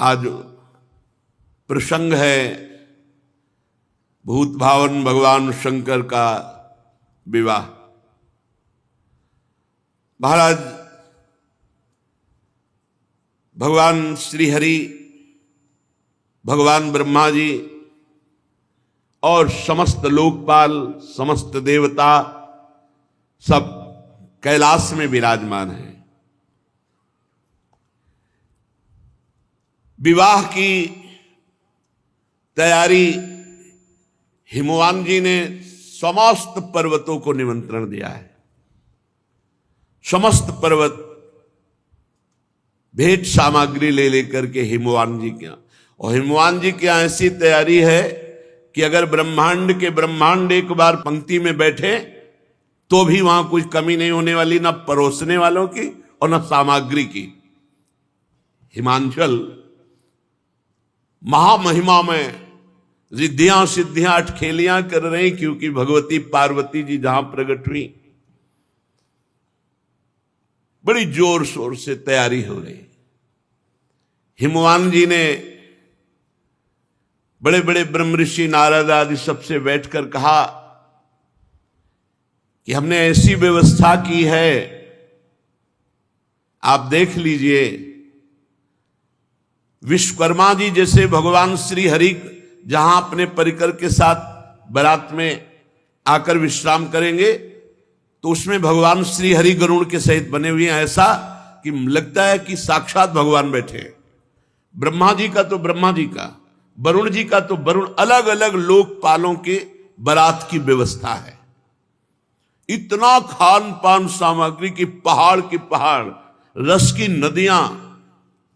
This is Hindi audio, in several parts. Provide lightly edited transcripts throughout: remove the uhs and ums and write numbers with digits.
आज प्रसंग है भूत भावन भगवान शंकर का विवाह। महाराज भगवान श्री हरि, भगवान ब्रह्मा जी और समस्त लोकपाल, समस्त देवता सब कैलाश में विराजमान हैं। विवाह की तैयारी हिमवान जी ने समस्त पर्वतों को निमंत्रण दिया है। समस्त पर्वत भेंट सामग्री ले लेकर के हिमवान जी के यहाँ, और हिमवान जी की ऐसी तैयारी है कि अगर ब्रह्मांड के ब्रह्मांड एक बार पंक्ति में बैठे तो भी वहां कुछ कमी नहीं होने वाली, ना परोसने वालों की और न सामग्री की। हिमांचल महामहिमा में रिद्धियां सिद्धियां अटखेलियां कर रहे हैं, क्योंकि भगवती पार्वती जी जहां प्रकट हुई बड़ी जोर शोर से तैयारी हो रही। हिमवान जी ने बड़े बड़े ब्रह्म ऋषि नारद आदि सबसे बैठकर कहा कि हमने ऐसी व्यवस्था की है, आप देख लीजिए। विश्वकर्मा जी जैसे भगवान श्री हरि जहां अपने परिकर के साथ बारात में आकर विश्राम करेंगे तो उसमें भगवान श्री हरि गरुड़ के सहित बने हुए हैं, ऐसा कि लगता है कि साक्षात भगवान बैठे हैं। ब्रह्मा जी का तो ब्रह्मा जी का, वरुण जी का तो वरुण, अलग अलग लोकपालों के बारात की व्यवस्था है। इतना खान पान सामग्री की पहाड़ की पहाड़, रस की नदियां।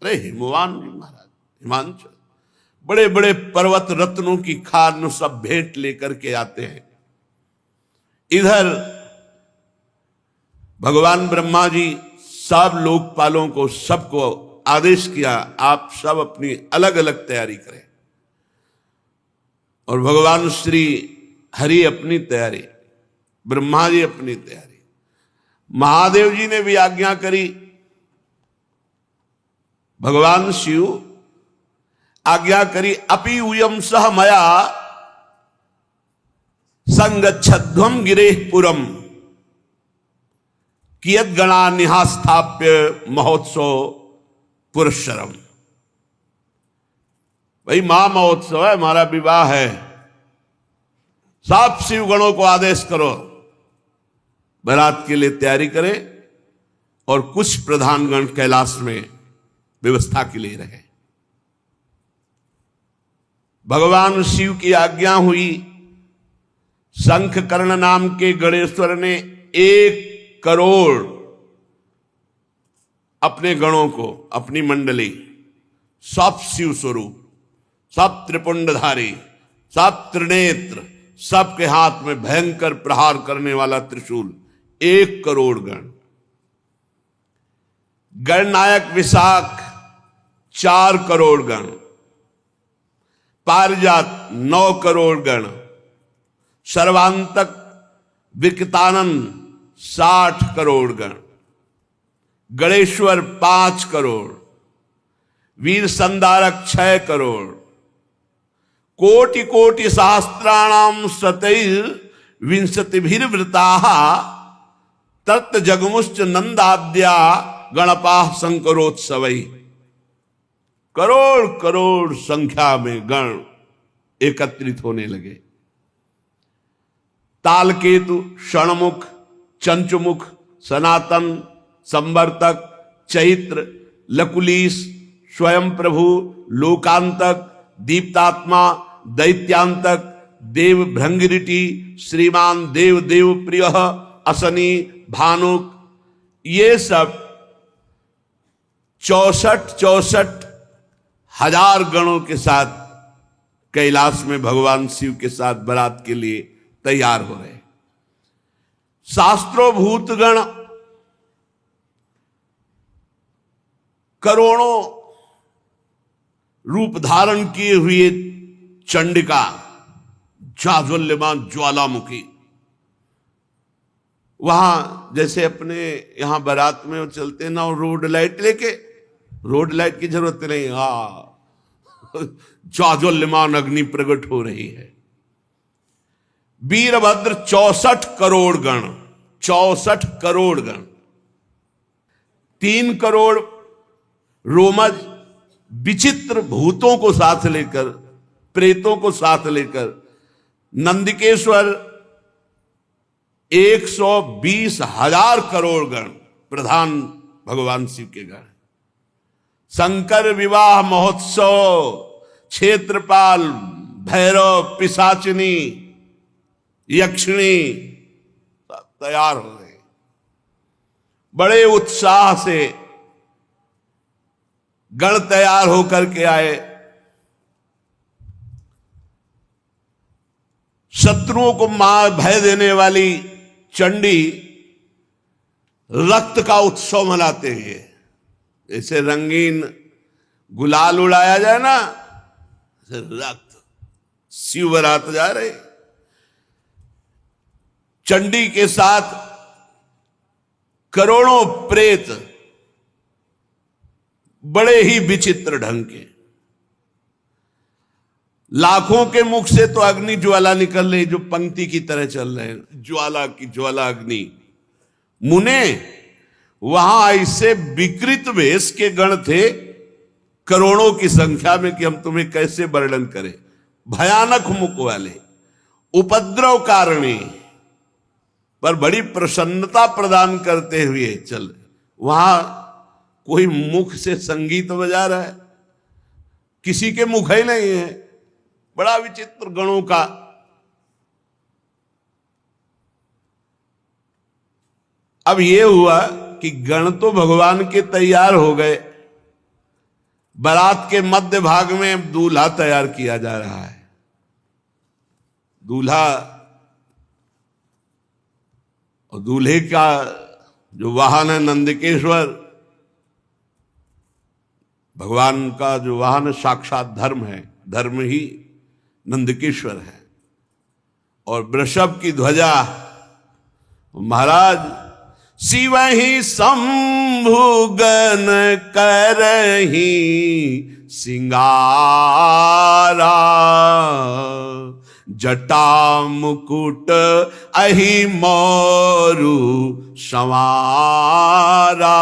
अरे हिमवान जी महाराज, हिमांचल बड़े बड़े पर्वत रत्नों की खान सब भेंट लेकर के आते हैं। इधर भगवान ब्रह्मा जी सब लोकपालों को, सबको आदेश किया, आप सब अपनी अलग अलग तैयारी करें। और भगवान श्री हरि अपनी तैयारी, ब्रह्मा जी अपनी तैयारी, महादेव जी ने भी आज्ञा करी। भगवान शिव आज्ञा करी, अपि उयम सह मया संगच्छध्वम गिरेह पुरम कियत गणा निहास्थाप्य महोत्सव पुरस्सरम। भाई महा महोत्सव है, हमारा विवाह है, सब शिव गणों को आदेश करो बारात के लिए तैयारी करें, और कुछ प्रधान गण कैलाश में व्यवस्था के लिए रहे। भगवान शिव की आज्ञा हुई। शंख कर्ण नाम के गणेश्वर ने 1 करोड़ अपने गणों को, अपनी मंडली, सब शिव स्वरूप, सब त्रिपुंडधारी, सब त्रिनेत्र, सबके हाथ में भयंकर प्रहार करने वाला त्रिशूल, 1 करोड़ गण। गणनायक विशाख 4 करोड़ गण, पारिजात 9 करोड़ गण, सर्वांतक विकतानंद 60 करोड़ गण, गणेश्वर 5 करोड़, वीर संधारक 6 करोड़, कोटि कोटि सहस्त्राणाम शतैर विंशतिभिर्वृताः तत् जगमुश्च नंदाद्या गणपाः शंकरोत्सवै। करोड़ करोड़ संख्या में गण एकत्रित होने लगे। तालकेतु, षणमुख, चंचुमुख, सनातन, संवर्तक, चैत्र, लकुलीश, स्वयं प्रभु, लोकांतक, दीप्तात्मा, दैत्यांतक, देव भृंगिरिटी, श्रीमान, देव देव प्रिय, असनी, भानुक, ये सब 64 हजार गणों के साथ कैलाश में भगवान शिव के साथ बारात के लिए तैयार हो रहे। शास्त्रोभूत गण करोड़ों रूप धारण किए हुए चंडिका, जाज्वल्यमान ज्वालामुखी, वहां जैसे अपने यहां बारात में चलते ना रोड लाइट लेके, रोड लाइट की जरूरत नहीं, ज्वाज्वल्यमान अग्नि प्रकट हो रही है। वीरभद्र 64 करोड़ गण, 64 करोड़ गण, 3 करोड़ रोमज विचित्र भूतों को साथ लेकर, प्रेतों को साथ लेकर, नंदिकेश्वर 120,000 करोड़ गण, प्रधान भगवान शिव के गण। शंकर विवाह महोत्सव, क्षेत्रपाल, भैरव, पिशाचिनी, यक्षिणी सब तैयार हो गए। बड़े उत्साह से गण तैयार होकर के आए। शत्रुओं को मार भय देने वाली चंडी रक्त का उत्सव मनाते हुए, जैसे रंगीन गुलाल उड़ाया जाए ना, रक्त शिव बरात जा रहे। चंडी के साथ करोड़ों प्रेत, बड़े ही विचित्र ढंग के। लाखों के मुख से तो अग्नि ज्वाला निकल रही, जो पंक्ति की तरह चल रहे हैं, ज्वाला की ज्वाला अग्नि। मुने वहां ऐसे विकृत वेश के गण थे करोड़ों की संख्या में कि हम तुम्हें कैसे वर्णन करें। भयानक मुख वाले, उपद्रव कारणी, पर बड़ी प्रसन्नता प्रदान करते हुए चल। वहां कोई मुख से संगीत बजा रहा है, किसी के मुख ही नहीं है। बड़ा विचित्र गणों का। अब ये हुआ कि गण तो भगवान के तैयार हो गए, बारात के मध्य भाग में दूल्हा तैयार किया जा रहा है। दूल्हा और दूल्हे का जो वाहन है नंदिकेश्वर, भगवान का जो वाहन साक्षात धर्म है, धर्म ही नंदिकेश्वर है। और वृषभ की ध्वजा महाराज शिव ही शंभु गण करही सिंगारा, जटा मुकुट अहि मोरु संवारा।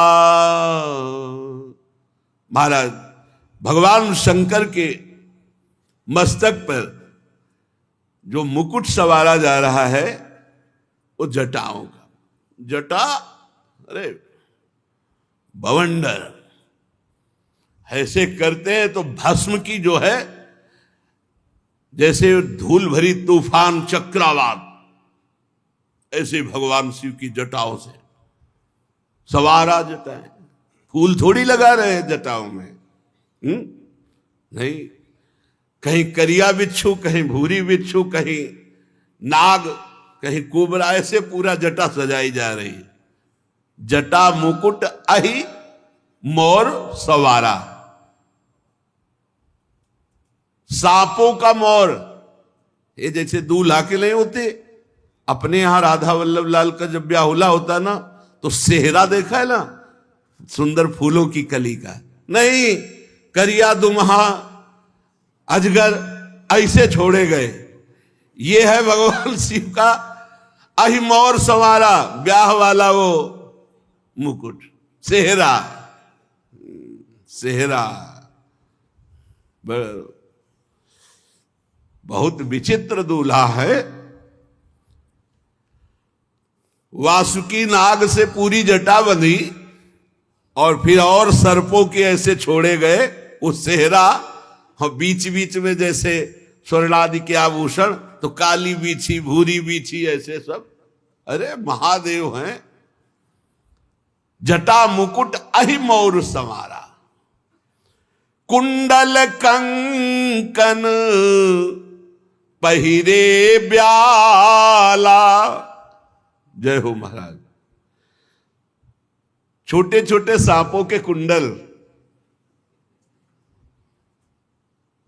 महाराज भगवान शंकर के मस्तक पर जो मुकुट सवारा जा रहा है वो जटाओं का। जटा अरे बवंडर ऐसे करते हैं तो भस्म की जो है, जैसे धूल भरी तूफान चक्रवात, ऐसे भगवान शिव की जटाओं से सवारा जटाएं। फूल थोड़ी लगा रहे हैं जटाओं में, नहीं। कहीं करिया बिच्छू, कहीं भूरी बिच्छू, कहीं नाग, कहीं कुबरा, ऐसे पूरा जटा सजाई जा रही है। जटा मुकुट अहि मोर सवारा। सांपों का मोर, ये जैसे दूल्हा के नहीं होते, अपने यहां राधा वल्लभ लाल का जब ब्याहुला होता ना, तो सेहरा देखा है ना, सुंदर फूलों की कली का। नहीं, करिया दुमहा अजगर ऐसे छोड़े गए। ये है भगवान शिव का अहि मोर सवारा, ब्याह वाला वो मुकुट, सेहरा। सेहरा बहुत विचित्र दूल्हा है। वासुकी नाग से पूरी जटा बंधी और फिर और सर्पों के ऐसे छोड़े गए वो सेहरा, और बीच बीच में जैसे स्वर्णादि के आभूषण, तो काली बीछी, भूरी बीछी, ऐसे सब। अरे महादेव हैं। जटा मुकुट अहि मोर संवारा, कुंडल कंकन पहिरे ब्याला। जय हो महाराज। छोटे छोटे सांपों के कुंडल,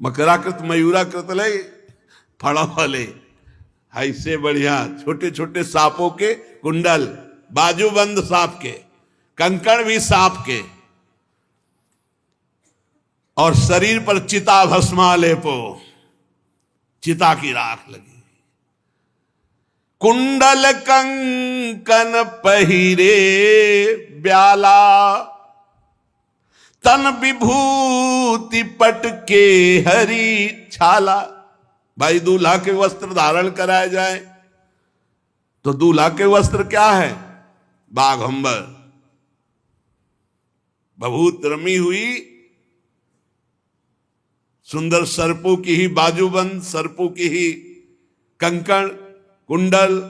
मकराकृत मयूराकृत ले फड़ा वाले, ऐसे बढ़िया छोटे छोटे सांपों के कुंडल, बाजूबंद सांप के, कंकण भी सांप के। और शरीर पर चिता भस्मा लेपो, चिता की राख लगी। कुंडल कंकन पहिरे ब्याला, तन विभूति पट के हरी छाला। भाई दूल्हा के वस्त्र धारण कराए जाए तो दूल्हा के वस्त्र क्या है? बाघंबर, बहुत रमी हुई सुंदर सर्पों की ही बाजूबंद, सर्पों की ही कंकण, कुंडल,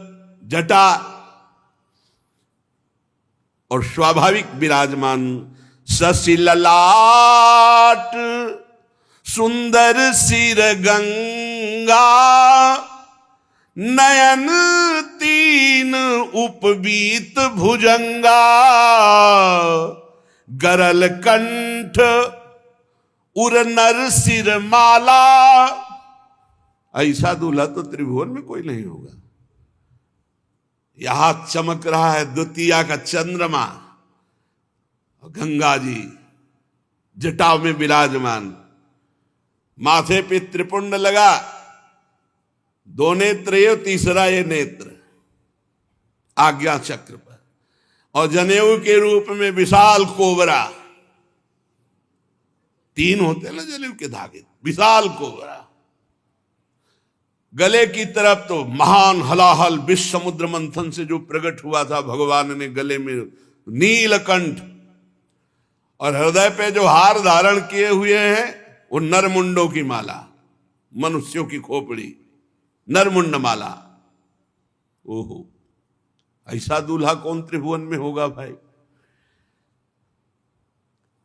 जटा और स्वाभाविक विराजमान शशि ललाट, सुंदर सिर गंगा, नयन तीन उपवीत भुजंगा, गरल कंठ उर नर सिर माला। ऐसा दूल्हा तो त्रिभुवन में कोई नहीं होगा। यहां चमक रहा है द्वितीया का चंद्रमा, गंगा जी जटाव में विराजमान, माथे पे त्रिपुंड लगा, दो नेत्र ये, तीसरा ये नेत्र आज्ञा चक्र पर, और जनेऊ के रूप में विशाल कोबरा, तीन होते हैं ना जनेऊ के धागे, विशाल कोबरा। गले की तरफ तो महान हलाहल विश्व समुद्र मंथन से जो प्रकट हुआ था भगवान ने गले में नीलकंठ, और हृदय पे जो हार धारण किए हुए हैं वो नरमुंडों की माला, मनुष्यों की खोपड़ी, नरमुंड माला। ओहो, ऐसा दूल्हा कौन त्रिभुवन में होगा भाई?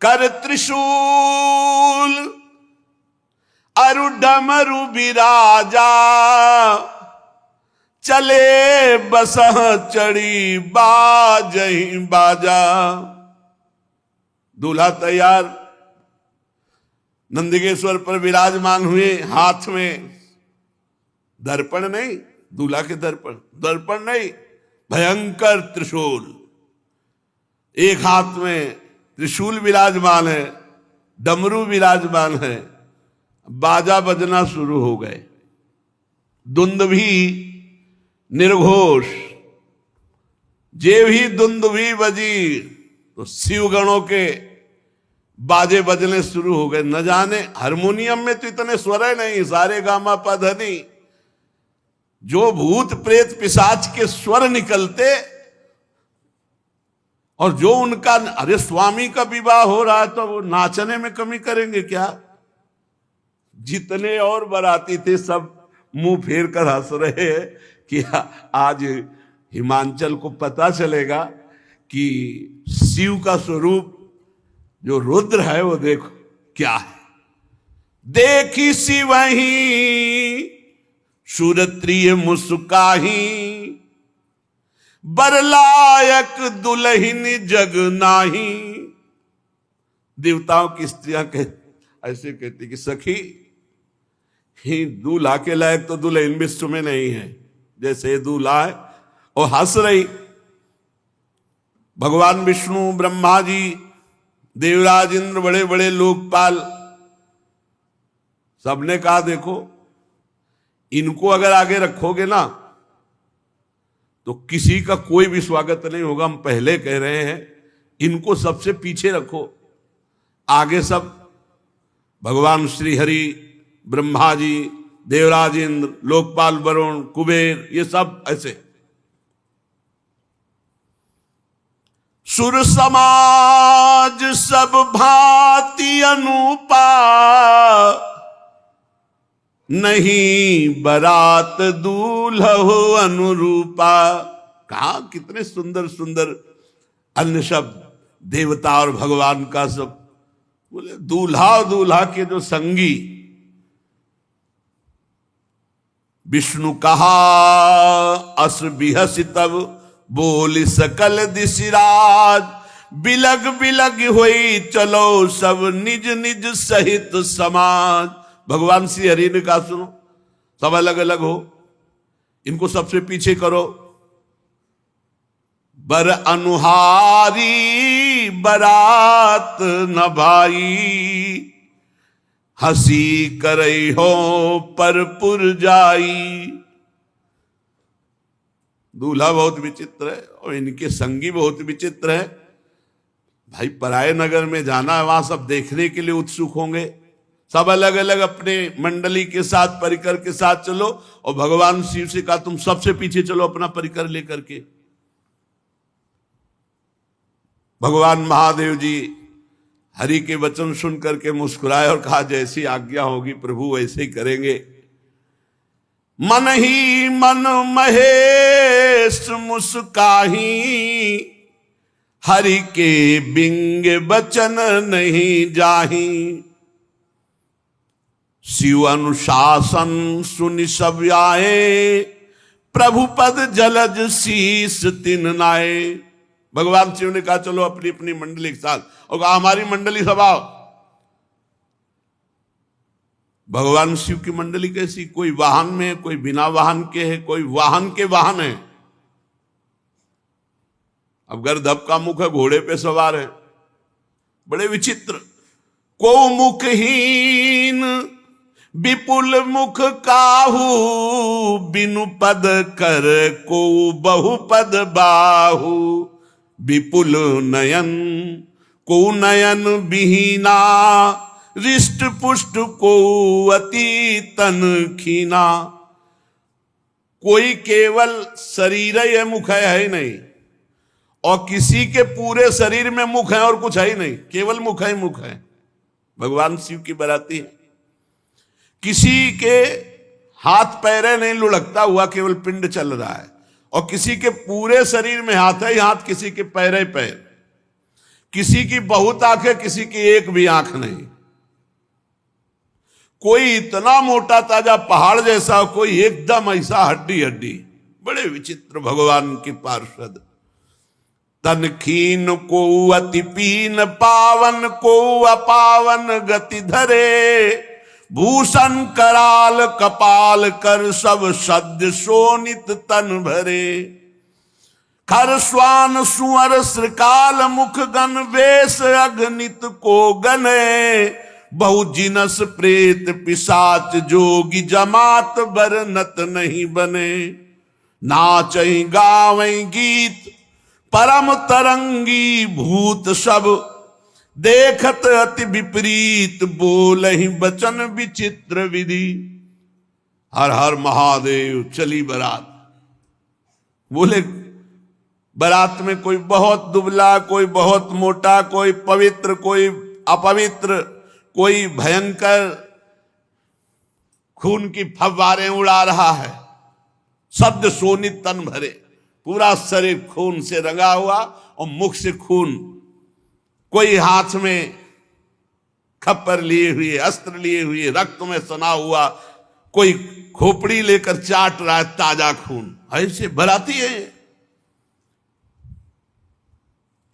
कर त्रिशूल अरु डमरु बिराजा, चले बसह चढ़ी बाजही बाजा। दूल्हा तैयार नंदिकेश्वर पर विराजमान हुए, हाथ में दर्पण नहीं, दूल्हा के दर्पण, दर्पण नहीं, भयंकर त्रिशूल, एक हाथ में त्रिशूल विराजमान है, डमरू विराजमान है, बाजा बजना शुरू हो गए, दुंदुभी निर्घोष, जे भी दुंदुभी बजी तो शिवगणों के बाजे बजने शुरू हो गए। न जाने हारमोनियम में तो इतने स्वर है नहीं, सारे गामा पधनी, जो भूत प्रेत पिशाच के स्वर निकलते, और जो उनका, अरे स्वामी का विवाह हो रहा है तो वो नाचने में कमी करेंगे क्या? जितने और बाराती थे सब मुंह फेर कर हंस रहे हैं कि आज हिमांचल को पता चलेगा कि शिव का स्वरूप जो रुद्र है वो देखो क्या है। देखी शिवही सुरत्रिय मुस्काही, बरलायक दुल्हिन जग नाही। देवताओं की स्त्रियां ऐसे कहती कि सखी, ही दूल्हा के लायक तो दुल्हन विश्व में नहीं है, जैसे दूल्हा है। और हंस रही। भगवान विष्णु, ब्रह्मा जी, देवराज इंद्र, बड़े बड़े लोकपाल, सबने कहा देखो इनको अगर आगे रखोगे ना तो किसी का कोई भी स्वागत नहीं होगा। हम पहले कह रहे हैं इनको सबसे पीछे रखो, आगे सब भगवान श्री हरि, ब्रह्मा जी, देवराज इंद्र, लोकपाल वरुण, कुबेर, ये सब ऐसे। सुर समाज सब भांति अनुपा, नहीं बरात दूल्हो अनुरूपा। कहा कितने सुंदर सुंदर अन्य शब्द, देवता और भगवान का सब। बोले दूल्हा और दूल्हा के जो संगी, विष्णु कहा अस बिहसि तब, बोली सकल दिशिराज। बिलग बिलग होई चलो सब निज निज सहित समाज। भगवान श्री हरि ने कहा सुनो, सब अलग अलग हो, इनको सबसे पीछे करो। बर अनुहारी बरात न भाई, हंसी करई हो परपुर जाई। दूल्हा बहुत विचित्र है और इनके संगी बहुत विचित्र है। भाई पराये नगर में जाना है, वहां सब देखने के लिए उत्सुक होंगे, सब अलग अलग अपने मंडली के साथ परिकर के साथ चलो, और भगवान शिव से कहा तुम सबसे पीछे चलो अपना परिकर लेकर के। भगवान महादेव जी हरि के वचन सुन करके मुस्कुराए और कहा जैसी आज्ञा होगी प्रभु वैसे ही करेंगे। मन ही मन महेश मुस्काही, हरि के बिंग बचन नहीं जाही। शिव अनुशासन सुनि सब आए, प्रभु पद जलज शीस तिन नाए। भगवान शिव ने कहा चलो अपनी अपनी मंडली के साथ, और कहा हमारी मंडली सब आओ। भगवान शिव की मंडली कैसी, कोई वाहन में है, कोई बिना वाहन के है, कोई वाहन के वाहन है। अब गर्दभ का मुख है, घोड़े पे सवार है, बड़े विचित्र। को मुखहीन विपुल मुख काहू, बिनु पद कर को बहुपद बाहू। विपुल नयन को नयन विहीना, रिष्ट पुष्ट को अति तन खीना। कोई केवल शरीर है मुख है ही नहीं, और किसी के पूरे शरीर में मुख है और कुछ है ही नहीं, केवल मुख है मुख है। भगवान शिव की बराती है। किसी के हाथ पैरे नहीं लुढ़कता हुआ, केवल पिंड चल रहा है, और किसी के पूरे शरीर में हाथ है ही हाथ, किसी के पैरे पैर। किसी की बहुत आंखें, किसी की एक भी आंख नहीं। कोई इतना मोटा ताजा पहाड़ जैसा, कोई एकदम ऐसा हड्डी हड्डी। बड़े विचित्र भगवान के पार्षद। तन खीन को अति पीन, पावन को अपावन गति धरे। भूषण कराल कपाल कर, सब सद्य शोणित तन भरे। खर स्वान सुअर श्रृकाल मुख गण, वेश अगणित को गने। बहु जिनस प्रेत पिशाच, जोगी जमात बरनत नहीं बने। नाचई गावई गीत परम तरंगी, भूत सब देखत अति विपरीत। बोलहि बचन विचित्र विधि। हर हर महादेव चली बारात। बोले बारात में कोई बहुत दुबला, कोई बहुत मोटा, कोई पवित्र, कोई अपवित्र, कोई भयंकर खून की फव्वारें उड़ा रहा है। शब्द शोणित तन भरे, पूरा शरीर खून से रंगा हुआ और मुख से खून। कोई हाथ में खप्पर लिए हुए, अस्त्र लिए हुए, रक्त में सना हुआ, कोई खोपड़ी लेकर चाट रहा है ताजा खून। ऐसे बराती है।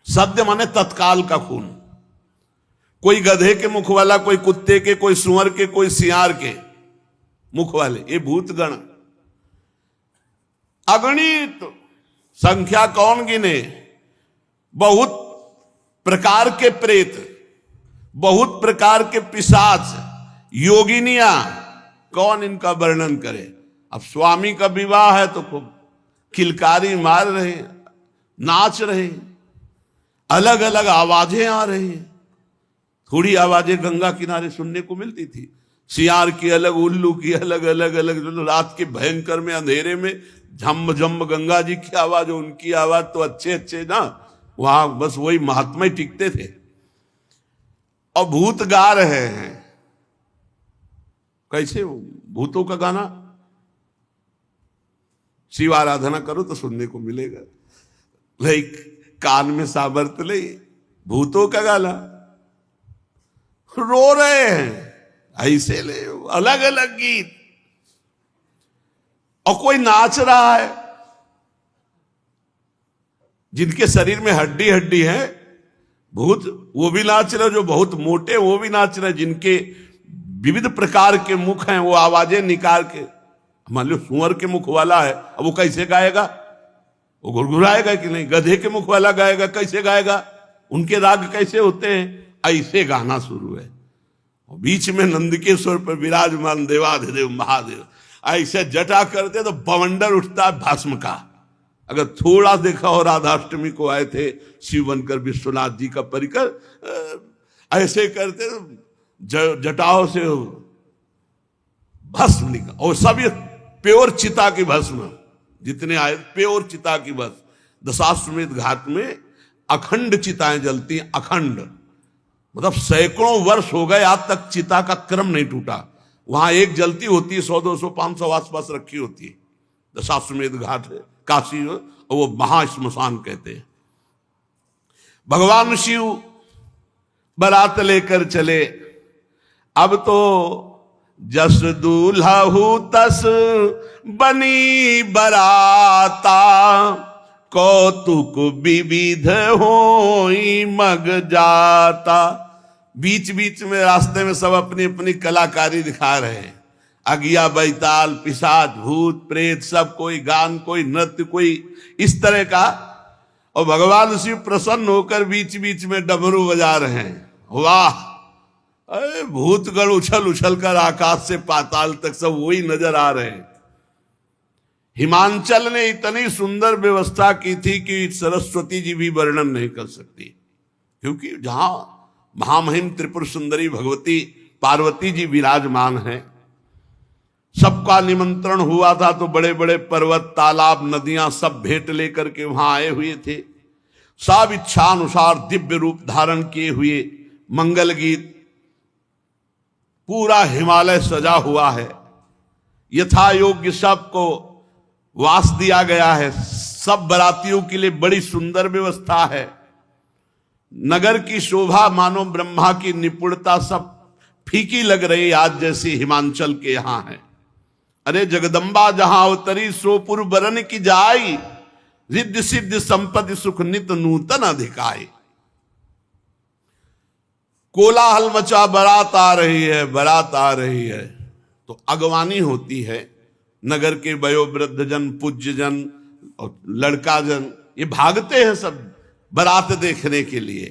सद्य माने तत्काल का खून। कोई गधे के मुख वाला, कोई कुत्ते के, कोई सुअर के, कोई सियार के मुख वाले, ये भूतगण अगणित। संख्या कौन गिने। बहुत प्रकार के प्रेत, बहुत प्रकार के पिशाच, योगिनियां, कौन इनका वर्णन करे। अब स्वामी का विवाह है तो खूब किलकारी मार रहे हैं, नाच रहे हैं, अलग अलग आवाजें आ रही हैं। थोड़ी आवाजें गंगा किनारे सुनने को मिलती थी, सियार की अलग, उल्लू की अलग, अलग अलग। रात के भयंकर में अंधेरे में झम झम गंगा जी की आवाज, उनकी आवाज तो अच्छे अच्छे ना, वहां बस वही महात्मा ही टिकते थे। और भूत गा रहे हैं। कैसे भूतों का गाना। शिव आराधना करो तो सुनने को मिलेगा। लाइक कान में साबर्त ले, भूतों का गाना। रो रहे हैं ऐसे ले, अलग अलग गीत। और कोई नाच रहा है। जिनके शरीर में हड्डी हड्डी है भूत, वो भी नाच रहे। जो बहुत मोटे वो भी नाच रहे। जिनके विविध प्रकार के मुख हैं, वो आवाजें निकाल के। मान लो सुअर के मुख वाला है, अब वो कैसे गाएगा। वो गुड़गुड़ाएगा कि नहीं। गधे के मुख वाला गाएगा, कैसे गाएगा। उनके राग कैसे होते हैं। ऐसे गाना शुरू है। बीच में नंदकेश्वर पर विराजमान देवाधिदेव महादेव ऐसे जटा करते तो बवंडर उठता भस्म का। अगर थोड़ा देखा हो, राधाष्टमी को आए थे शिव बनकर विश्वनाथ जी का परिकर ऐसे करते जटाओं से भस्म निकल, और सब ये प्योर चिता की भस्म, जितने आए प्योर चिता की भस्म। दशाश्वमेध घाट में अखंड चिताएं जलती, अखंड मतलब सैकड़ों वर्ष हो गए आज तक चिता का क्रम नहीं टूटा। वहां एक जलती होती है, 100, 200, 500 आसपास रखी होती है। दशाश्वमेध घाट है काशी, और वो महाश्मशान कहते हैं। भगवान शिव बारात लेकर चले। अब तो जस दूल्हा हूं तस बनी बराता, कौतुक विविध होई मग जाता। बीच बीच में रास्ते में सब अपनी अपनी कलाकारी दिखा रहे हैं। अगिया, बैताल, पिशाच, भूत, प्रेत, सब कोई गान, कोई नृत्य, कोई इस तरह का। और भगवान शिव प्रसन्न होकर बीच बीच में डमरू बजा रहे हैं। वाह, अरे भूतगण उछल उछल कर आकाश से पाताल तक सब वही नजर आ रहे हैं। हिमांचल ने इतनी सुंदर व्यवस्था की थी कि सरस्वती जी भी वर्णन नहीं कर सकती, क्योंकि जहां महामहिम त्रिपुर सुंदरी भगवती पार्वती जी विराजमान हैं, सबका निमंत्रण हुआ था। तो बड़े बड़े पर्वत, तालाब, नदियां सब भेंट लेकर के वहां आए हुए थे। सब इच्छा अनुसार दिव्य रूप धारण किए हुए, मंगल गीत, पूरा हिमालय सजा हुआ है। यथा योग्य सबको वास दिया गया है। सब बरातियों के लिए बड़ी सुंदर व्यवस्था है। नगर की शोभा मानो ब्रह्मा की निपुणता सब फीकी लग रही आज जैसी हिमांचल के यहां है। अरे जगदम्बा जहां अवतरी सो पूर्व बरन की जाई, रिद्धि सिद्धि संपत्ति सुख नित नूतन अधिकाई। कोलाहल मचा, बारात आ रही है, बारात आ रही है। तो अगवानी होती है। नगर के वयोवृद्ध जन, पूज्य जन और लड़का जन ये भागते हैं सब बारात देखने के लिए।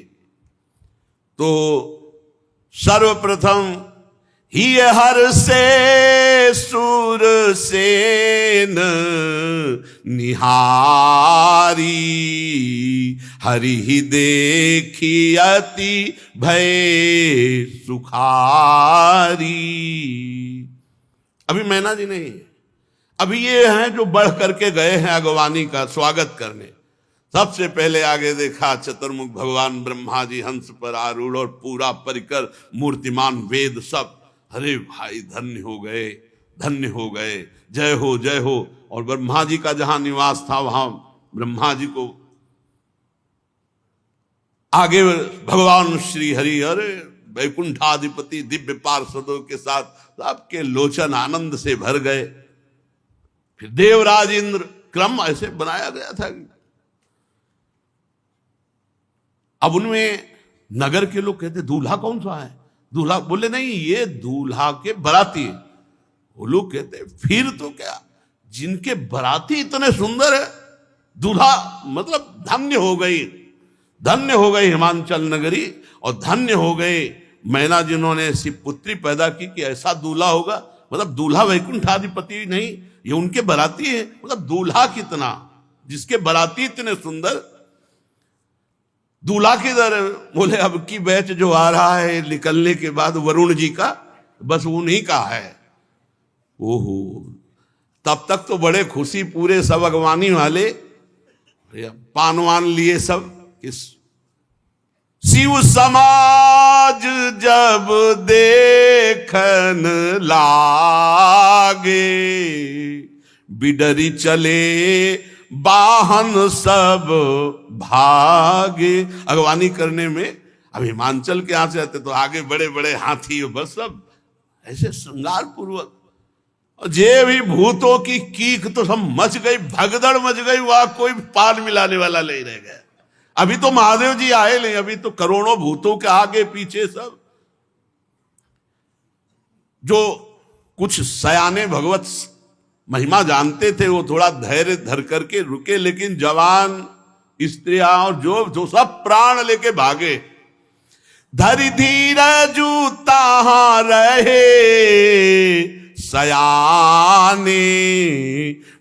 तो सर्वप्रथम ही हर से सूर सेन निहारी, हरि ही देखी अति भय सुखारी। अभी मैना जी नहीं, अभी ये हैं जो बढ़ करके गए हैं अगवानी का स्वागत करने। सबसे पहले आगे देखा चतुर्मुख भगवान ब्रह्मा जी हंस पर आरूढ़, और पूरा परिकर मूर्तिमान वेद सब। अरे भाई धन्य हो गए, धन्य हो गए, जय हो जय हो। और ब्रह्मा जी का जहां निवास था वहां ब्रह्मा जी को आगे भगवान श्री हरि, अरे वैकुंठाधिपति दिव्य पार्षदों के साथ सबके लोचन आनंद से भर गए। फिर देवराज इंद्र, क्रम ऐसे बनाया गया था। अब उनमें नगर के लोग कहते दूल्हा कौन सा है? दूल्हा बोले नहीं, ये दूल्हा के बराती। वो लोग कहते फिर तो क्या, जिनके बराती इतने सुंदर है, दूल्हा मतलब धन्य हो गई, धन्य हो गई हिमांचल नगरी, और धन्य हो गए मैना जिन्होंने ऐसी पुत्री पैदा की कि ऐसा दूल्हा होगा। मतलब दूल्हा वैकुंठाधिपति नहीं, ये उनके बराती है। मतलब दूल्हा कितना, जिसके बराती इतने सुंदर। दूल्हा किधर? बोले अब की बैच जो आ रहा है निकलने के बाद वरुण जी का, बस उन्हीं का है। ओहो, तब तक तो बड़े खुशी, पूरे सब अगवानी वाले पानवान लिए सब। शिव समाज जब देखन लागे, बिडरी चले वाहन सब भागे। अगवानी करने में अब हिमांचल के यहां से आते तो आगे बड़े बड़े हाथी, बस सब ऐसे श्रृंगार पूर्वक। जे भी भूतों की कीक तो सब मच गई, भगदड़ मच गई, वहां कोई पार मिलाने वाला नहीं रह गया। अभी तो महादेव जी आए नहीं, अभी तो करोड़ों भूतों के आगे पीछे सब। जो कुछ सयाने भगवत महिमा जानते थे वो थोड़ा धैर्य धर करके रुके, लेकिन जवान, स्त्रियां और जो सब प्राण लेके भागे। धरि धीरजु ताहां रहे सयाने,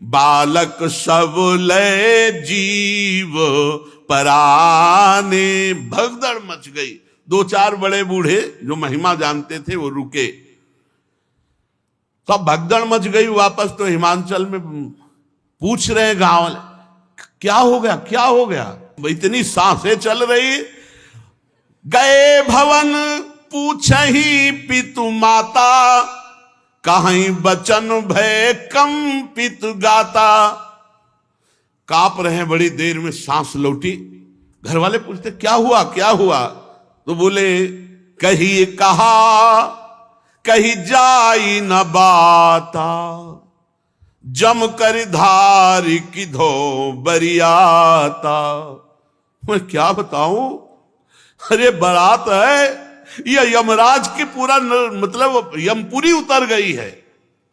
बालक सब ले जीव पराने। भगदड़ मच गई। दो चार बड़े बूढ़े जो महिमा जानते थे वो रुके, सब भगदड़ मच गई। वापस तो हिमांचल में पूछ रहे गांव वाले, क्या हो गया, क्या हो गया? इतनी सांसें चल रही। गए भवन पूछही पितु माता, कहीं बचन भय कंपित गाता। कांप रहे हैं, बड़ी देर में सांस लौटी। घर वाले पूछते क्या हुआ, क्या हुआ? तो बोले कही कहा कही जाई न बाता, जम कर धारी की धो बरियाता। मैं क्या बताऊं, अरे बारात है, ये यमराज की पूरा मतलब यमपुरी उतर गई है,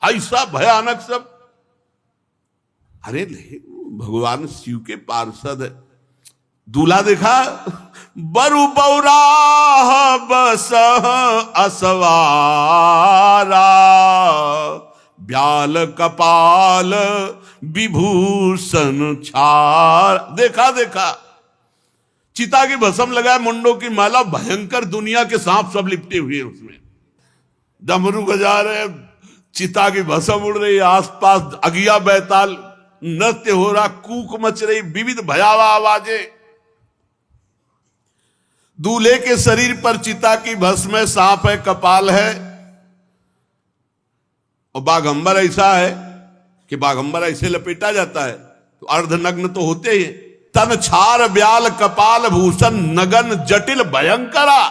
ऐसा भयानक सब। अरे नहीं, भगवान शिव के पार्षद है। दूल्हा देखा, बरु बौराह बस असवारा, ब्याल कपाल विभूषण छार। देखा देखा, चिता की भस्म लगाए, मुंडों की माला, भयंकर दुनिया के सांप सब लिपटे हुए उसमें। डमरू बजा रहे, चिता की भस्म उड़ रही, आसपास अगिया बैताल नृत्य हो रहा, कूक मच रही, विविध भयावह आवाजें। दूल्हे के शरीर पर चिता की भस्म है, सांप है, कपाल है, और बाघंबर ऐसा है कि बाघंबर ऐसे लपेटा जाता है तो अर्धनग्न तो होते ही। तन छार ब्याल कपाल भूषण नगन जटिल भयंकरा,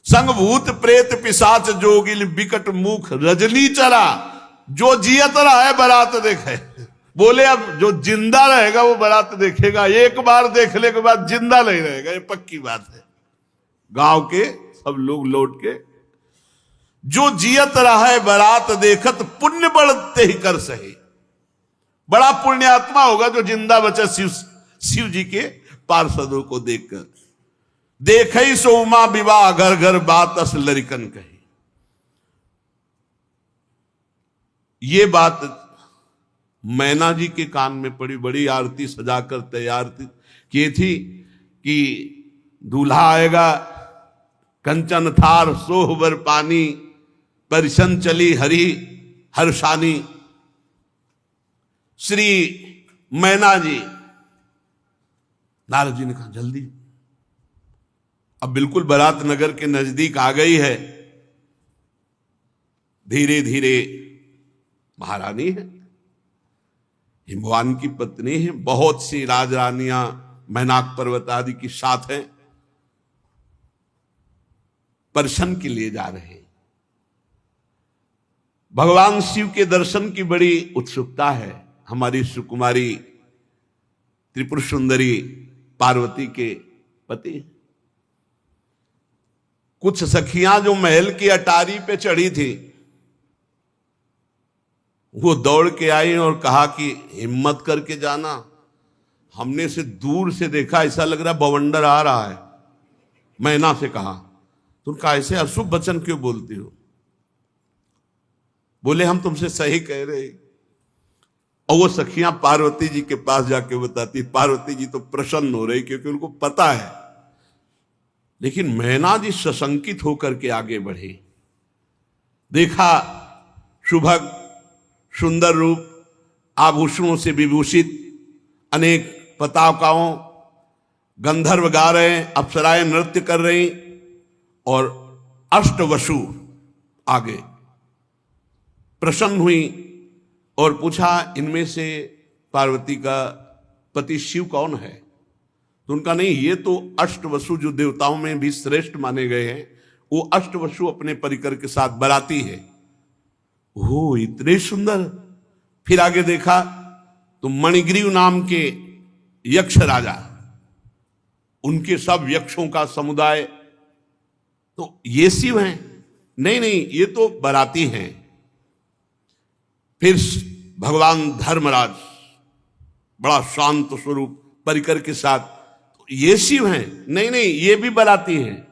संग भूत प्रेत पिशाच जोगिल विकट मुख रजनी चरा। जो जियत रहा है बारात देखे। बोले अब जो जिंदा रहेगा वो बारात देखेगा, एक बार देखने के बाद जिंदा नहीं रहेगा, ये पक्की बात है। गांव के सब लोग लौट के, जो जियत रहा है बारात देखत, पुण्य बढ़ते ही कर सही। बड़ा पुण्यात्मा होगा जो जिंदा बचा शिव जी के पार्षदों को देखकर। देखे सो उमा विवाह घर घर बात अस लरिकन कही। ये बात मैना जी के कान में पड़ी। बड़ी आरती सजाकर तैयार की थी कि दूल्हा आएगा, कंचन थार सोहबर पानी, परिशन चली हरि हर्षानी। श्री मैना जी, नारद जी ने कहा जल्दी, अब बिल्कुल बारात नगर के नजदीक आ गई है। धीरे धीरे, महारानी है, हिमवान की पत्नी है, बहुत सी राजरानियां मैनाक पर्वत आदि की साथ हैं, दर्शन के लिए जा रहे हैं। भगवान शिव के दर्शन की बड़ी उत्सुकता है हमारी सुकुमारी त्रिपुर सुंदरी पार्वती के पति। कुछ सखियां जो महल की अटारी पे चढ़ी थी, वो दौड़ के आई और कहा कि हिम्मत करके जाना, हमने से दूर से देखा, ऐसा लग रहा बवंडर आ रहा है। मैना से कहा, तुम कहा ऐसे अशुभ वचन क्यों बोलती हो? बोले हम तुमसे सही कह रहे। और वो सखियां पार्वती जी के पास जाके बताती, पार्वती जी तो प्रसन्न हो रही क्योंकि उनको पता है। लेकिन मैना जी सशंकित होकर के आगे बढ़े। देखा सुभग सुंदर रूप, आभूषणों से विभूषित, अनेक पताकाओं, गंधर्व गा रहे हैं, अप्सराएं नृत्य कर रही, और अष्टवसु आगे। प्रसन्न हुई और पूछा इनमें से पार्वती का पति शिव कौन है? तो उनका नहीं, ये तो अष्टवसु जो देवताओं में भी श्रेष्ठ माने गए हैं, वो अष्टवसु अपने परिकर के साथ बराती है। ओ इतने सुंदर। फिर आगे देखा तो मणिग्रीव नाम के यक्ष राजा, उनके सब यक्षों का समुदाय, तो ये शिव हैं? नहीं नहीं, ये तो बराती हैं। फिर भगवान धर्मराज बड़ा शांत स्वरूप परिकर के साथ, तो ये शिव हैं? नहीं नहीं, ये भी बराती हैं।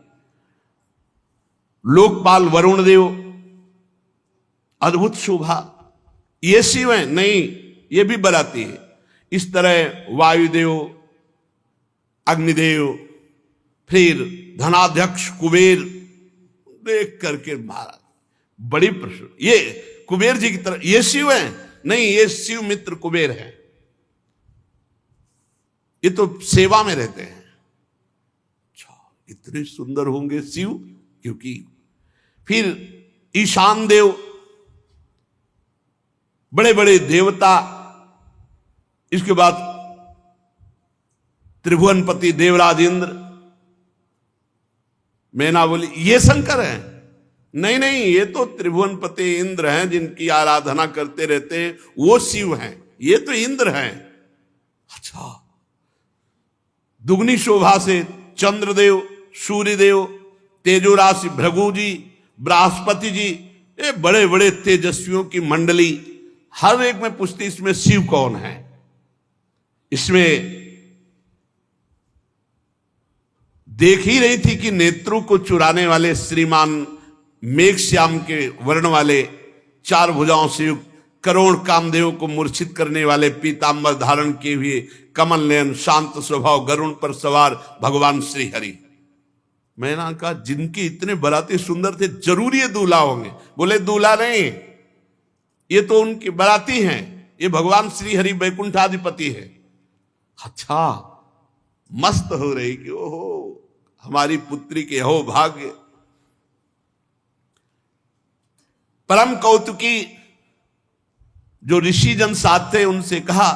लोकपाल वरुण देव, अद्भुत शोभा, ये शिव हैं? नहीं, ये भी बराती है। इस तरह वायुदेव, अग्निदेव, फिर धनाध्यक्ष कुबेर, देख करके महाराज बड़ी प्रश्न, ये कुबेर जी की तरह ये शिव हैं? नहीं, ये शिव मित्र कुबेर हैं, ये तो सेवा में रहते हैं। अच्छा, इतने सुंदर होंगे शिव, क्योंकि फिर ईशान देव, बड़े बड़े देवता, इसके बाद त्रिभुवनपति देवराज इंद्र, मैना बोली ये शंकर हैं? नहीं नहीं, ये तो त्रिभुवनपति इंद्र हैं, जिनकी आराधना करते रहते हैं, वो शिव हैं, ये तो इंद्र हैं। अच्छा, दुगनी शोभा से चंद्रदेव, सूर्यदेव, तेजो राशि भृगु जी, बृहस्पति जी, ये बड़े बड़े तेजस्वियों की मंडली, हर एक में पूछती इसमें शिव कौन है। इसमें देख ही रही थी कि नेत्रों को चुराने वाले श्रीमान मेघश्याम के वर्ण वाले, चार भुजाओं से युक्त, करोड़ कामदेव को मूर्छित करने वाले, पीतांबर धारण किए हुए, कमल नयन, शांत स्वभाव, गरुण पर सवार भगवान श्री हरि। मैंने कहा जिनके इतने बराती सुंदर थे, जरूर ये दूल्हा होंगे। बोले दूल्हा नहीं, ये तो उनके बराती हैं, ये भगवान श्री हरि वैकुंठाधिपति है। अच्छा, मस्त हो रही कि ओहो हमारी पुत्री के हो भाग्य। परम कौतुकी जो ऋषि जन साथ थे, उनसे कहा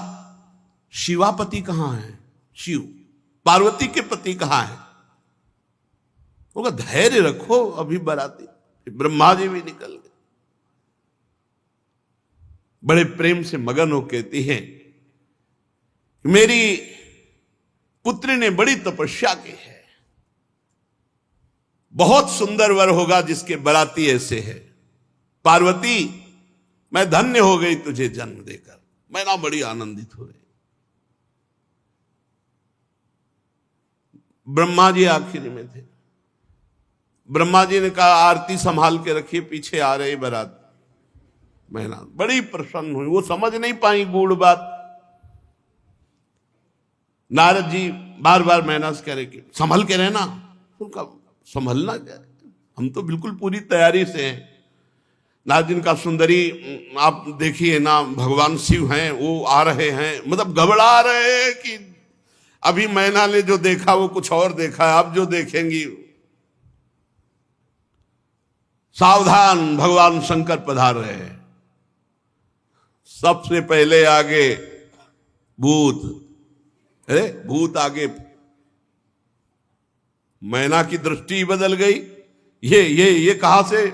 शिवापति कहां है? शिव, पार्वती के पति कहां है? होगा धैर्य रखो, अभी बराती। ब्रह्मा जी भी निकल गए, बड़े प्रेम से मगन हो कहती हैं मेरी पुत्री ने बड़ी तपस्या की है, बहुत सुंदर वर होगा जिसके बराती ऐसे है। पार्वती, मैं धन्य हो गई तुझे जन्म देकर, मैं ना बड़ी आनंदित हो रही। ब्रह्मा जी आखिरी में थे, ब्रह्मा जी ने कहा आरती संभाल के रखिए, पीछे आ रही बारात। मैना बड़ी प्रसन्न हुई, वो समझ नहीं पाई गूढ़ बात। नारद जी बार बार मैना से कह रहे कि संभल के रहना। उनका संभलना क्या है, हम तो बिल्कुल पूरी तैयारी से हैं। नारद जी का सुंदरी आप देखिए ना, भगवान शिव हैं, वो आ रहे हैं, मतलब घबरा रहे हैं कि अभी मैना ने जो देखा वो कुछ और देखा है, अब जो देखेंगी। सावधान, भगवान शंकर पधार रहे हैं। सबसे पहले आगे भूत, अरे भूत आगे। मैना की दृष्टि बदल गई, ये कहां से,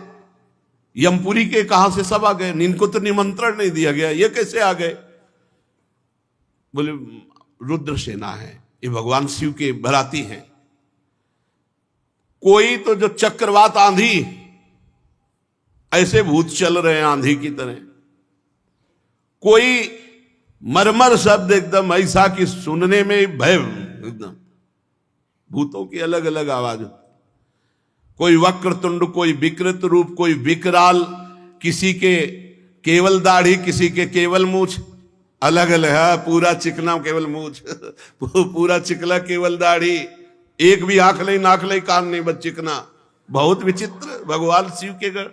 यमपुरी के कहां से सब आ गए, इनको तो निमंत्रण नहीं दिया गया, ये कैसे आ गए? बोले रुद्र सेना है, ये भगवान शिव के बराती हैं। कोई तो जो चक्रवात आंधी, ऐसे भूत चल रहे हैं आंधी की तरह। कोई मरमर शब्द एकदम ऐसा कि सुनने में भय, एकदम भूतों की अलग अलग आवाज। कोई वक्रतुंड, कोई विकृत रूप, कोई विकराल, किसी के केवल दाढ़ी, किसी के केवल मूछ, अलग अलग है। पूरा चिकना केवल मूछ, पूरा चिकला केवल दाढ़ी, एक भी आंख नहीं, नाक नहीं, कान नहीं, बस चिकना। बहुत विचित्र भगवान शिव के गढ़।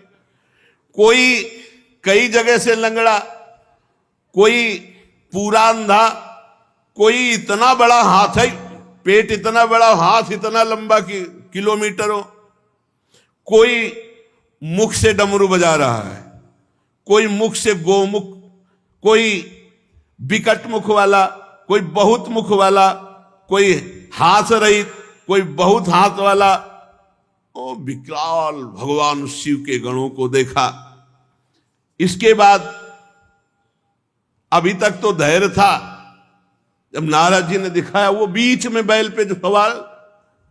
कोई कई जगह से लंगड़ा, कोई पूरा अंधा, कोई इतना बड़ा हाथ है, पेट इतना बड़ा, हाथ इतना लंबा कि किलोमीटरों। कोई मुख से डमरू बजा रहा है, कोई मुख से गोमुख, कोई विकट मुख वाला, कोई बहुत मुख वाला, कोई हाथ रहित, कोई बहुत हाथ वाला। ओ विकराल भगवान शिव के गणों को देखा। इसके बाद अभी तक तो धैर्य था, जब नारद जी ने दिखाया वो बीच में बैल पे जो सवार,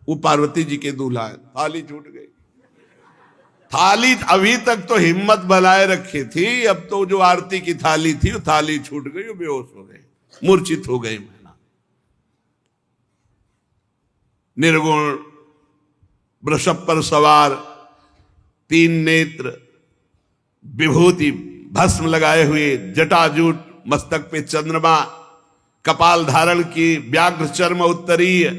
वो पार्वती जी के दूल्हा है। थाली छूट गई। थाली अभी तक तो हिम्मत बनाए रखी थी, अब तो जो आरती की थाली थी वो थाली छूट गई, वो बेहोश हो गए, मूर्छित हो गई। मैना निर्गुण, वृषभ पर सवार, 3 नेत्र, विभूति भस्म लगाए हुए, जटाजूट, मस्तक पे चंद्रमा, कपाल धारण की, व्याघ्र चर्म उत्तरीय,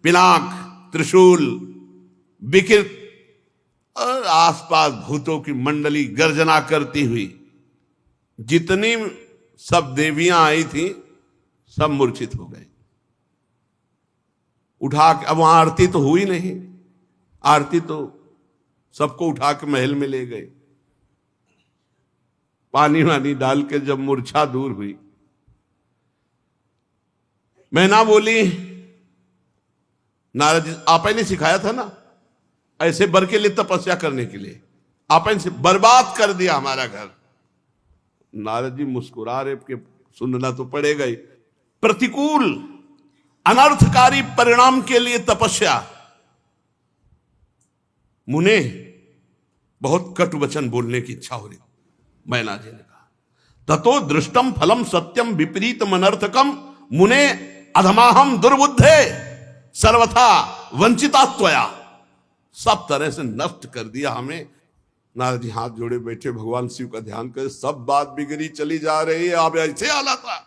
पिनाक, त्रिशूल, विकृत और आसपास भूतों की मंडली गर्जना करती हुई, जितनी सब देवियां आई थी सब मूर्छित हो गए। उठा के, अब वहां आरती तो हुई नहीं, आरती तो सबको उठा के महल में ले गए। पानी वानी डाल के जब मूर्छा दूर हुई, मैना बोली, नारद जी आपने ने सिखाया था ना ऐसे बर के लिए तपस्या करने के लिए, आपने से बर्बाद कर दिया हमारा घर। नारद जी मुस्कुरा रहे कि सुनना तो पड़ेगा ही। प्रतिकूल अनर्थकारी परिणाम के लिए तपस्या। मुने बहुत कटु वचन बोलने की इच्छा हो रही। मैना जी ने कहा ततो दृष्टम फलम सत्यम विपरीतम अनर्थकम मुने अधमाहम दुर्बुद्धे सर्वथा वंचिता त्वया। सब तरह से नष्ट कर दिया हमें। नारद जी हाथ जोड़े बैठे, भगवान शिव का ध्यान कर, सब बात बिगड़ी चली जा रही है। आप ऐसे आला था,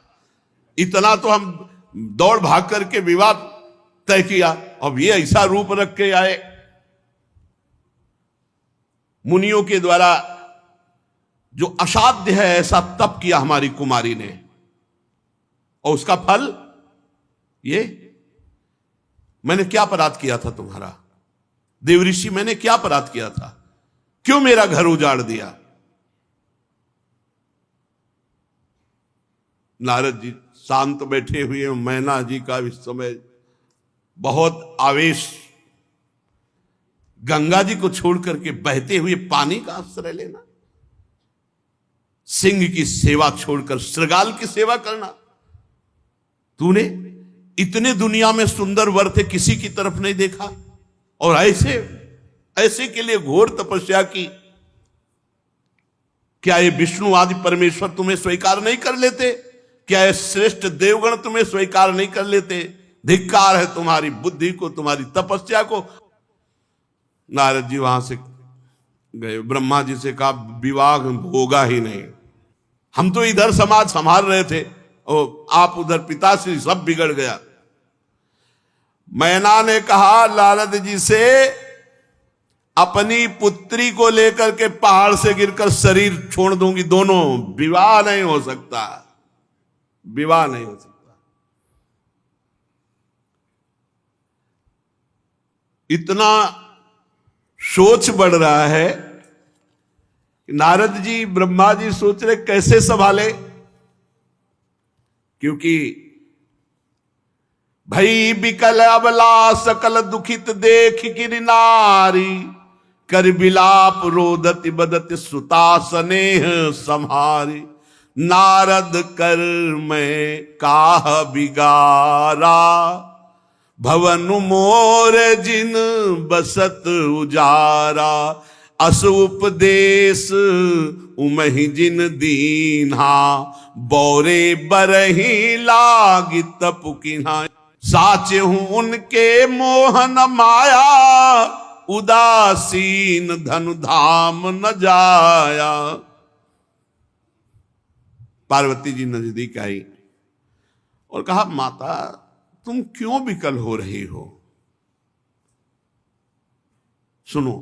इतना तो हम दौड़ भाग करके विवाद तय किया, अब ये ऐसा रूप रख के आए। मुनियों के द्वारा जो असाध्य है ऐसा तप किया हमारी कुमारी ने, और उसका फल ये। मैंने क्या अपराध किया था तुम्हारा देवऋषि, मैंने क्या अपराध किया था, क्यों मेरा घर उजाड़ दिया। नारद जी शांत बैठे हुए, मैना जी का इस समय बहुत आवेश। गंगा जी को छोड़ करके बहते हुए पानी का आश्रय लेना, सिंह की सेवा छोड़कर श्रृगाल की सेवा करना। तूने इतने दुनिया में सुंदर वर थे, किसी की तरफ नहीं देखा, और ऐसे के लिए घोर तपस्या की। क्या ये विष्णु आदि परमेश्वर तुम्हें स्वीकार नहीं कर लेते? क्या ये श्रेष्ठ देवगण तुम्हें स्वीकार नहीं कर लेते? धिक्कार है तुम्हारी बुद्धि को, तुम्हारी तपस्या को। नारद जी वहां से गए, ब्रह्मा जी से कहा विवाह होगा ही नहीं, हम तो इधर समाज संभाल रहे थे और आप उधर पिताश्री, सब बिगड़ गया। मैना ने कहा नारद जी से, अपनी पुत्री को लेकर के पहाड़ से गिरकर शरीर छोड़ दूंगी, दोनों, विवाह नहीं हो सकता, विवाह नहीं हो सकता। इतना सोच बढ़ रहा है कि नारद जी, ब्रह्मा जी सोच रहे कैसे संभाले, क्योंकि भई बिकल अबला सकल दुखित देख गिर नारी, कर बिलाप रोदति बदति सुता स्नेह संहारी। नारद कर मैं काह बिगारा, भवन मोर जिन बसत उजारा। अस उपदेश उमहि जिन दीन्हा, बौरे बरही लागी तपुकिन्हा। साचे हूं उनके मोहन माया, उदासीन धनु धाम न जाया। पार्वती जी नजदीक आई और कहा माता तुम क्यों विकल हो रही हो? सुनो,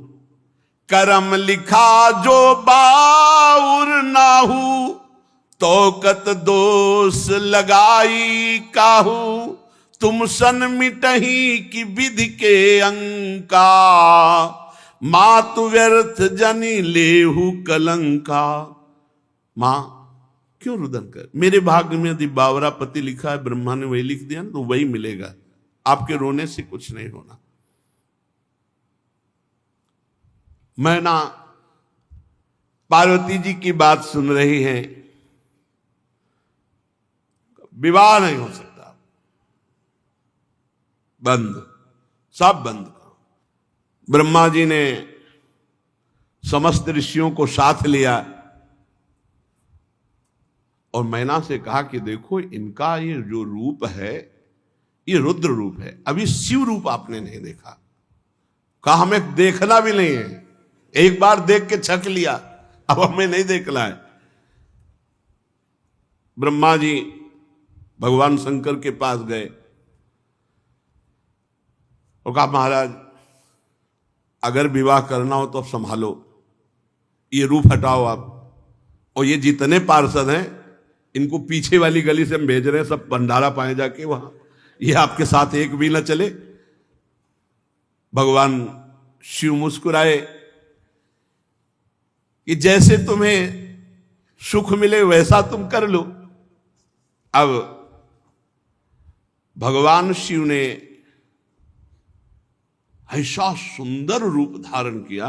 करम लिखा जो बाउर नाहू, तोकत दोष लगाई काहू। तुम सन मिटही की विधि के अंका, मातु व्यर्थ जनी लेहू कलंका। मां क्यों रुदन कर, मेरे भाग्य में यदि बावरा पति लिखा है, ब्रह्मा ने वही लिख दिया ना, तो वही मिलेगा, आपके रोने से कुछ नहीं होना। मैना पार्वती जी की बात सुन रही है, विवाह नहीं हो सकता, बंद, सब बंद करो। ब्रह्मा जी ने समस्त ऋषियों को साथ लिया और मैना से कहा कि देखो इनका ये जो रूप है, ये रुद्र रूप है, अभी शिव रूप आपने नहीं देखा। कहा हमें देखना भी नहीं है, एक बार देख के छक लिया, अब हमें नहीं देखना है। ब्रह्मा जी भगवान शंकर के पास गए और कहा महाराज अगर विवाह करना हो तो अब संभालो, ये रूप हटाओ आप, और ये जितने पार्षद हैं इनको पीछे वाली गली से हम भेज रहे हैं, सब भंडारा पाए जाके वहां, ये आपके साथ एक भी न चले। भगवान शिव मुस्कुराए कि जैसे तुम्हें सुख मिले वैसा तुम कर लो। अब भगवान शिव ने ऐसा सुंदर रूप धारण किया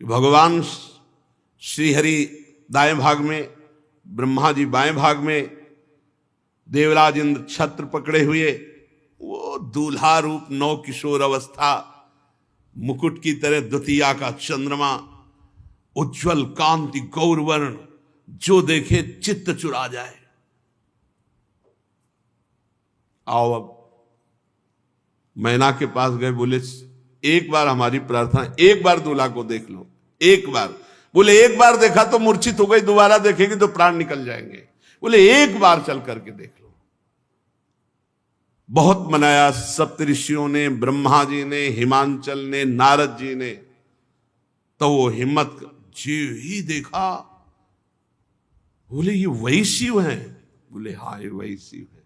कि भगवान श्रीहरि दाएं भाग में, ब्रह्मा जी बाएं भाग में, देवराज इंद्र छत्र पकड़े हुए, वो दूल्हा रूप नौ किशोर अवस्था, मुकुट की तरह द्वितीया का चंद्रमा, उज्जवल कांति गौरवर्ण, जो देखे चित्त चुरा जाए। आओ अब मैना के पास गए, बोले एक बार हमारी प्रार्थना, एक बार दूल्हा को देख लो, एक बार। बोले एक बार देखा तो मूर्छित हो गई, दोबारा देखेगी तो प्राण निकल जाएंगे। बोले एक बार चल करके देख लो। बहुत मनाया सप्तऋषियों ने, ब्रह्मा जी ने, हिमांचल ने, नारद जी ने, तो वो हिम्मत जी ही देखा। बोले ये वही शिव हैं? बोले हाँ ये वही शिव है।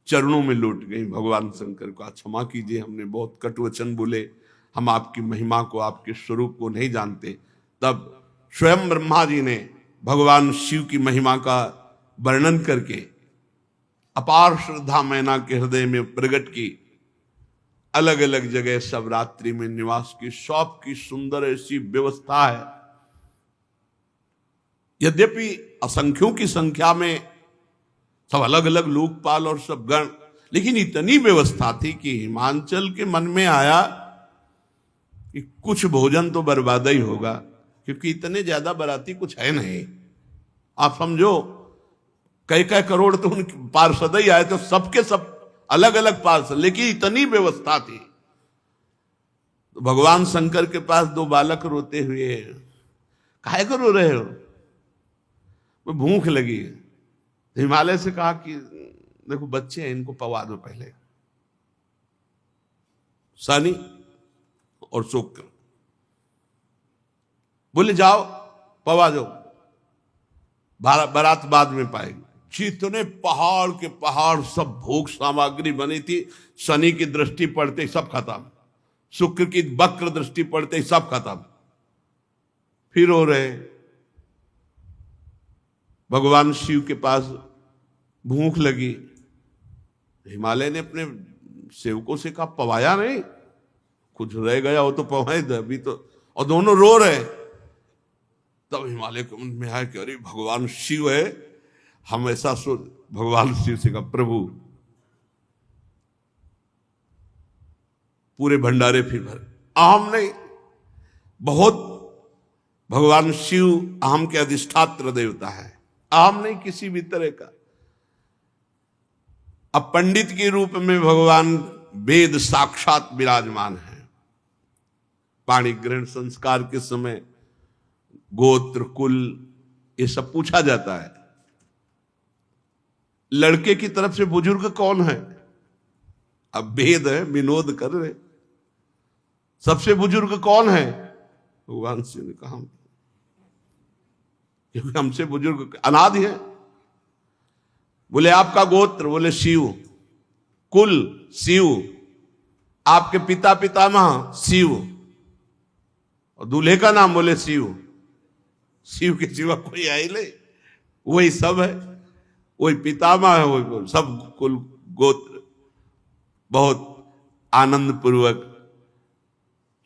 चरणों में लौट गई भगवान शंकर को, क्षमा कीजिए हमने बहुत कटु वचन बोले, हम आपकी महिमा को, आपके स्वरूप को नहीं जानते। तब स्वयं ब्रह्मा जी ने भगवान शिव की महिमा का वर्णन करके अपार श्रद्धा मैना के हृदय में प्रकट की। अलग अलग जगह सब रात्रि में निवास की, सब की सुंदर ऐसी व्यवस्था है। यद्यपि असंख्यों की संख्या में सब अलग अलग लोकपाल और सब गण, लेकिन इतनी व्यवस्था थी कि हिमांचल के मन में आया कि कुछ भोजन तो बर्बाद ही होगा, क्योंकि इतने ज्यादा बराती कुछ है नहीं। आप समझो कई करोड़ तो उनके पार्षद ही आए, तो सबके सब अलग अलग पार्षद, लेकिन इतनी व्यवस्था थी। तो भगवान शंकर के पास दो बालक रोते हुए, काहे को रो रहे हो? वो भूख लगी। हिमालय से कहा कि देखो बच्चे हैं, इनको पवा दो पहले, शनि और शुक्र। बोले जाओ पवा दो, बारात बाद में पाएगी। जितने पहाड़ के पहाड़ सब भोग सामग्री बनी थी, शनि की दृष्टि पड़ते ही सब खत्म, शुक्र की वक्र दृष्टि पड़ते ही सब खत्म। फिर हो रहे भगवान शिव के पास भूख लगी। हिमालय ने अपने सेवकों से कहा पवाया नहीं, कुछ रह गया हो तो पवाए दे अभी तो, और दोनों रो रहे। तब हिमालय के मन में आया कि अरे भगवान शिव है, हम ऐसा सोच। भगवान शिव से कहा प्रभु पूरे भंडारे फिर भरे, आम नहीं, बहुत। भगवान शिव आम के अधिष्ठात्र देवता है, आम नहीं किसी भी तरह का। अब पंडित के रूप में भगवान वेद साक्षात विराजमान है। पाणी ग्रहण संस्कार के समय गोत्र कुल ये सब पूछा जाता है। लड़के की तरफ से बुजुर्ग कौन है? अब वेद है, विनोद कर रहे, सबसे बुजुर्ग कौन है? भगवान शिव ने कहा क्योंकि हमसे बुजुर्ग अनादि है। बोले आपका गोत्र? बोले शिव। कुल शिव। आपके पिता पितामह? शिव। और दूल्हे का नाम? बोले शिव। शिव के सिवा कोई है ही नहीं, वही सब है, वही पितामह है, वही सब कुल गोत्र। बहुत आनंद पूर्वक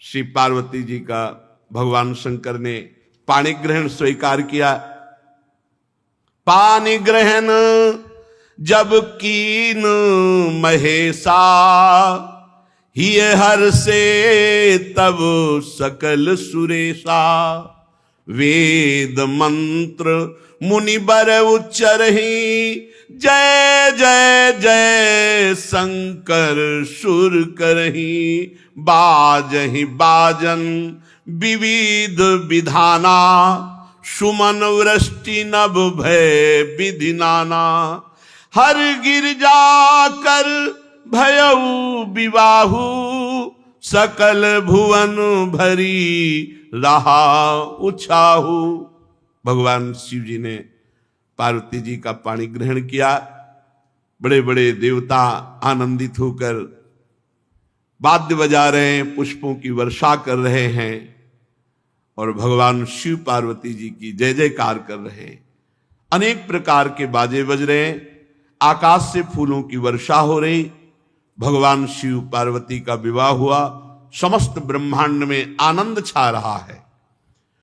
श्री पार्वती जी का भगवान शंकर ने पाणी ग्रहण स्वीकार किया। पानी ग्रहण जब कीन महेशा, ही हर से तब सकल सुरेशा। वेद मंत्र मुनि बर उच्चरहि, जय जय जय शंकर सुर करही बाजहि बाजन विविध विधाना सुमन वृष्टि नभ भय विधि नाना हर गिरजा कर भयउ विवाहु सकल भुवन भरी रहा उछाहु। भगवान शिव जी ने पार्वती जी का पानी ग्रहण किया। बड़े बड़े देवता आनंदित होकर वाद्य बजा रहे हैं, पुष्पों की वर्षा कर रहे हैं और भगवान शिव पार्वती जी की जय जयकार कर रहे हैं। अनेक प्रकार के बाजे बज रहे हैं, आकाश से फूलों की वर्षा हो रही। भगवान शिव पार्वती का विवाह हुआ, समस्त ब्रह्मांड में आनंद छा रहा है।